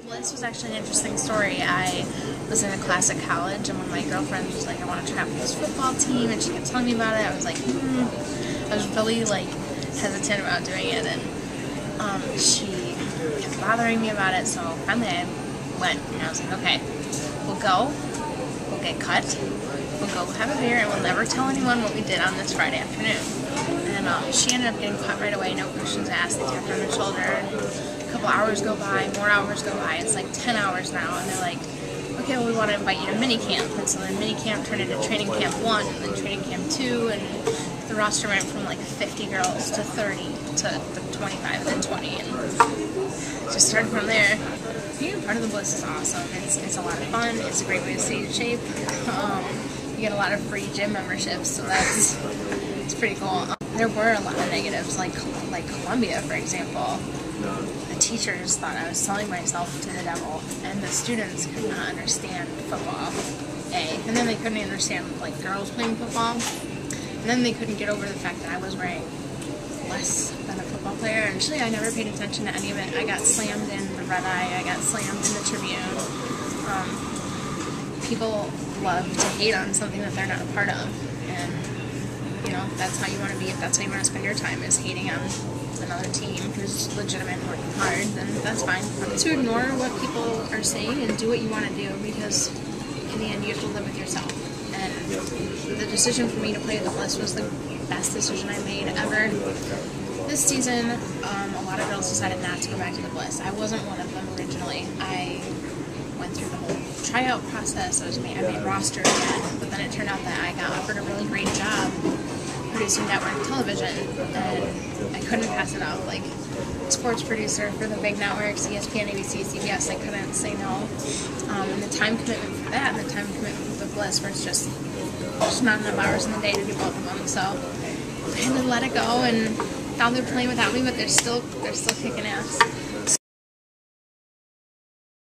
Bliss was actually an interesting story. I was in a class at college, and one of my girlfriends was like, I want to try out for this football team, and she kept telling me about it. I was like, I was really, like, hesitant about doing it, and she kept bothering me about it, so finally I went, and I was like, okay, we'll go, we'll get cut, we'll go have a beer, and we'll never tell anyone what we did on this Friday afternoon. And she ended up getting cut right away, no questions asked. They tapped her on the shoulder, and a couple hours go by, more hours go by. It's like 10 hours now, and they're like, okay, well, we want to invite you to mini camp. And so then mini camp turned into training camp 1, and then training camp 2, and the roster went from like 50 girls to 30 to 25 and then 20, and just started from there. Being part of the Bliss is awesome. It's a lot of fun. It's a great way to stay in shape. You get a lot of free gym memberships, so it's pretty cool. There were a lot of negatives, like Columbia, for example. The teachers thought I was selling myself to the devil, and the students could not understand football, and then they couldn't understand, like, girls playing football, and then they couldn't get over the fact that I was wearing less than a football player. Actually, I never paid attention to any of it. I got slammed in the Red Eye, I got slammed in the Tribune. People love to hate on something that they're not a part of, and you know, that's how you want to be. If that's how you want to spend your time, is hating on another team who's legitimate and working hard, then that's fine. To ignore what people are saying and do what you want to do, because in the end you have to live with yourself. And the decision for me to play the Bliss was the best decision I made ever. This season, a lot of girls decided not to go back to the Bliss. I wasn't one of them originally. I went through the whole tryout process. I made roster again, but then it turned out that I got offered a really great job producing network television, and I couldn't pass it up. Like, sports producer for the big networks, ESPN, ABC, CBS, I couldn't say no. And the time commitment for that, and the time commitment for the Bliss, where it's just not enough hours in the day to do both of them. So I had to let it go, and now they're playing without me, but they're still kicking ass.